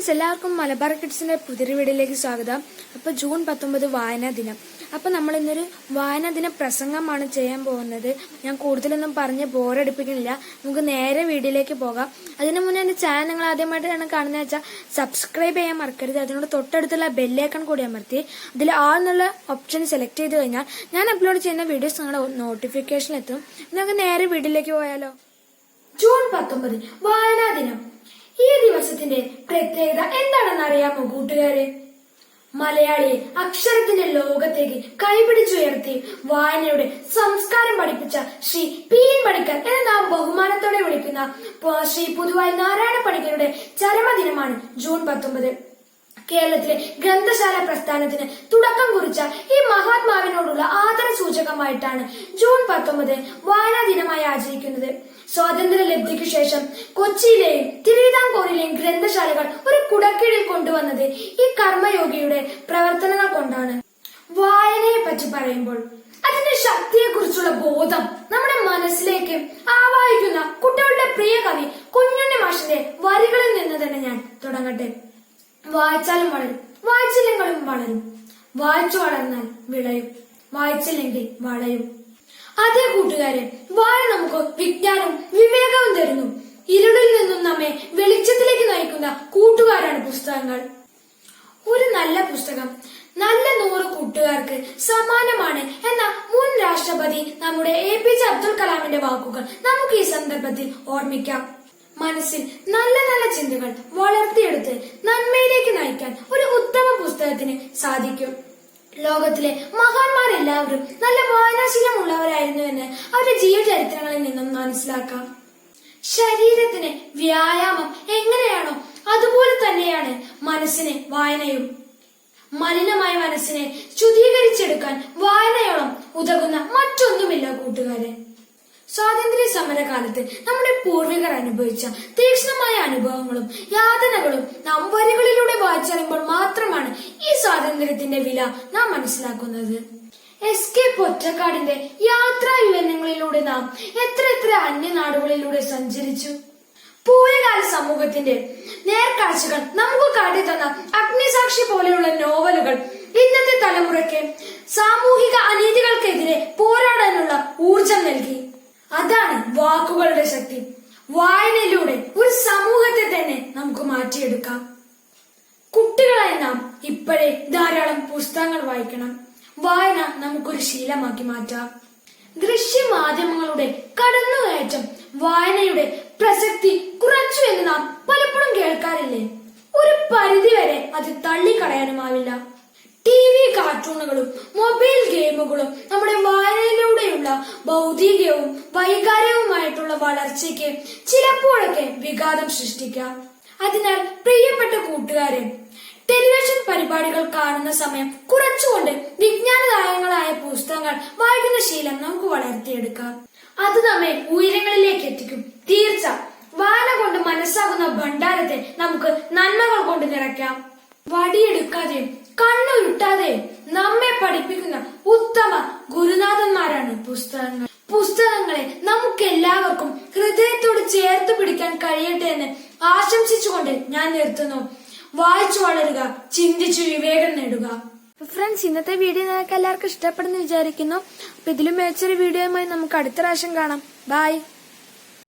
Friends, എല്ലാവർക്കും മലബാർ കിഡ്സിന്റെ പുതിയൊരു വീഡിയോയിലേക്ക് സ്വാഗതം. അപ്പോൾ ജൂൺ 19 വായനാ ദിനം. അപ്പോൾ നമ്മൾ ഇന്നൊരു വായനാ ദിന പ്രസംഗമാണ് ചെയ്യാൻ പോകുന്നത്. ഞാൻ കൂടുതലൊന്നും പറഞ്ഞ് ബോറടിപ്പിക്കുന്നില്ല, നമുക്ക് നേരെ വീഡിയോയിലേക്ക് പോകാം. അതിനു മുന്നേ എന്റെ ചാനൽ നിങ്ങൾ ആദ്യമായിട്ടാണ് കാണുന്നത് വെച്ചാൽ സബ്സ്ക്രൈബ് ചെയ്യാൻ മറക്കരുത്. അതിനോട് തൊട്ടടുത്തുള്ള ബെല്ലൈക്കൺ കൂടി അമർത്തി അതിൽ ആൾ എന്നുള്ള ഓപ്ഷൻ സെലക്ട് ചെയ്ത് കഴിഞ്ഞാൽ ഞാൻ അപ്ലോഡ് ചെയ്യുന്ന വീഡിയോസ് നിങ്ങളുടെ നോട്ടിഫിക്കേഷൻ എത്തും. നമുക്ക് നേരെ വീഡിയോയിലേക്ക് പോയാലോ. ജൂൺ 19 വായനാ ദിനം. ഈ ദിവസത്തിന്റെ പ്രത്യേകത എന്താണെന്ന് അറിയാമോ കൂട്ടുകാരെ? മലയാളിയെ അക്ഷരത്തിന്റെ ലോകത്തേക്ക് കൈപിടിച്ചുയർത്തി വായനയുടെ സംസ്കാരം പഠിപ്പിച്ച ശ്രീ പി എൻ പണിക്കർ എന്ന നാം ബഹുമാനത്തോടെ വിളിക്കുന്ന ശ്രീ പുതുവായി നാരായണ പണിക്കരുടെ ചരമദിനമാണ് ജൂൺ 19. കേരളത്തിലെ ഗ്രന്ഥശാല പ്രസ്ഥാനത്തിന് തുടക്കം കുറിച്ച ഈ മഹാത്മാവിനോടുള്ള ആദര സൂചകമായിട്ടാണ് ജൂൺ 19 വായനാ ദിനമായി ആചരിക്കുന്നത്. സ്വാതന്ത്ര്യ ലബ്ധിക്കു ശേഷം കൊച്ചിയിലെയും തിരുവിതാംകൂറിലെയും ഗ്രന്ഥശാലകൾ ഒരു കുടക്കീഴിൽ കൊണ്ടുവന്നത് ഈ കർമ്മയോഗിയുടെ പ്രവർത്തനങ്ങൾ കൊണ്ടാണ്. വായനയെ പറ്റി പറയുമ്പോൾ അതിന്റെ ശക്തിയെ കുറിച്ചുള്ള ബോധം നമ്മുടെ മനസ്സിലേക്ക് ആവാഹിക്കുന്ന കുട്ടികളുടെ പ്രിയ കവി കുഞ്ഞുണ്ണി മാഷിന്റെ വരികളിൽ നിന്ന് തന്നെ ഞാൻ തുടങ്ങട്ടെ. വായിച്ചാലും വളരും, വായിച്ചില്ലെങ്കിലും വളരും. വായിച്ചു വളർന്നാൽ വിളയും, വായിച്ചില്ലെങ്കിൽ വളയും. അതേ കൂട്ടുകാരെ, വായന നമുക്ക് വിജ്ഞാനവും വിവേകവും തരുന്നു. ഇരുളിൽ നിന്നും നമ്മെ വെളിച്ചത്തിലേക്ക് നയിക്കുന്ന കൂട്ടുകാരാണ് പുസ്തകങ്ങൾ. ഒരു നല്ല പുസ്തകം നല്ല 100 കൂട്ടുകാർക്ക് സമാനമാണ് എന്ന മുൻ രാഷ്ട്രപതി നമ്മുടെ APJ അബ്ദുൽ കലാമിന്റെ വാക്കുകൾ നമുക്ക് ഈ സന്ദർഭത്തിൽ ഓർമ്മിക്കാം. മനസ്സിൽ നല്ല നല്ല ചിന്തകൾ വളർത്തിയെടുത്ത് നന്മയിലേക്ക് നയിക്കാൻ ഒരു ഉത്തമ പുസ്തകത്തിന് സാധിക്കും. ലോകത്തിലെ മഹാന്മാരെല്ലാവരും നല്ല വായനാശീലമുള്ളവരായിരുന്നു എന്ന് അവരുടെ ജീവചരിത്രങ്ങളിൽ നിന്നും മനസ്സിലാക്കാം. ശരീരത്തിന് വ്യായാമം എങ്ങനെയാണോ അതുപോലെ തന്നെയാണ് മനസ്സിന് വായനയും. മലിനമായ മനസ്സിനെ ശുദ്ധീകരിച്ചെടുക്കാൻ വായനയോളം ഉതകുന്ന മറ്റൊന്നുമില്ല കൂട്ടുകാരെ. സ്വാതന്ത്ര്യ സമരകാലത്ത് നമ്മുടെ പൂർവികർ അനുഭവിച്ച തീക്ഷ്ണമായ അനുഭവങ്ങളും യാതനകളും നാം വരികളിലൂടെ വായിച്ചറിയുമ്പോൾ മാത്രമാണ് ഈ സ്വാതന്ത്ര്യത്തിന്റെ വില നാം മനസ്സിലാക്കുന്നത്. SK പൊറ്റക്കാടിന്റെ യാത്രാ വിവരണങ്ങളിലൂടെ നാം എത്ര അന്യനാടുകളിലൂടെ സഞ്ചരിച്ചു. പൂയകാല സമൂഹത്തിന്റെ നേർക്കാഴ്ചകൾ നമുക്ക് കാട്ടിത്തന്ന അഗ്നിസാക്ഷി പോലെയുള്ള നോവലുകൾ ഇന്നത്തെ തലമുറയ്ക്ക് സാമൂഹിക അനീതികൾക്കെതിരെ പോരാടാനുള്ള ഊർജം നൽകി. അതാണ് വാക്കുകളുടെ ശക്തി. വായനയിലൂടെ ഒരു സമൂഹത്തെ തന്നെ നമുക്ക് മാറ്റിയെടുക്കാം. കുട്ടികളായി നാം ഇപ്പോഴേ ധാരാളം പുസ്തകങ്ങൾ വായിക്കണം. വായന നമുക്കൊരു ശീലമാക്കി മാറ്റാം. ദൃശ്യമാധ്യമങ്ങളുടെ കടന്നുകയറ്റം വായനയുടെ പ്രസക്തി കുറച്ചു എന്ന് നാം പലപ്പോഴും കേൾക്കാറില്ലേ? ഒരു പരിധിവരെ അത് തള്ളിക്കളയാനുമാവില്ല. TV കാർട്ടൂണുകളും മൊബൈൽ ഗെയിമുകളും നമ്മുടെ വായനയിലൂടെയുള്ള ബൗദ്ധികവും വൈകാരികവുമായിട്ടുള്ള വളർച്ചയ്ക്ക് ചിലപ്പോഴൊക്കെ വിഘാതം സൃഷ്ടിക്കാം. അതിനാൽ പ്രിയപ്പെട്ട കൂട്ടുകാരെ, ടെലിവിഷൻ പരിപാടികൾ കാണുന്ന സമയം കുറച്ചുകൊണ്ട് വിജ്ഞാനദായകങ്ങളായ പുസ്തകങ്ങൾ വായിക്കുന്ന ശീലം നമുക്ക് വളർത്തിയെടുക്കാം. അത് നമ്മെ ഉയരങ്ങളിലേക്ക് എത്തിക്കും. തീർച്ച, വായന കൊണ്ട് മനസ്സാകുന്ന ഭണ്ഡാരത്തെ നമുക്ക് നന്മകൾ കൊണ്ട് നിറയ്ക്കാം. വടിയെടുക്കാതെയും കണ്ണുരുട്ടാതെയും നമ്മെ പഠിപ്പിക്കുന്ന ഉത്തമ ഗുരുനാഥന്മാരാണ് പുസ്തകങ്ങൾ. പുസ്തകങ്ങളെ നമുക്ക് എല്ലാവർക്കും ഹൃദയത്തോട് ചേർത്ത് പിടിക്കാൻ കഴിയട്ടെ എന്ന് ആശംസിച്ചുകൊണ്ട് ഞാൻ നിർത്തുന്നു. വായിച്ചു വളരുക, ചിന്തിച്ചു വിവേകം നേടുക. ഫ്രണ്ട്സ്, ഇന്നത്തെ വീഡിയോ നിങ്ങൾക്ക് എല്ലാവർക്കും ഇഷ്ടപ്പെടുന്നു വിചാരിക്കുന്നു. അപ്പൊ ഇതിലും മികച്ചൊരു വീഡിയോയുമായി നമുക്ക് അടുത്ത പ്രാവശ്യം കാണാം. ബൈ.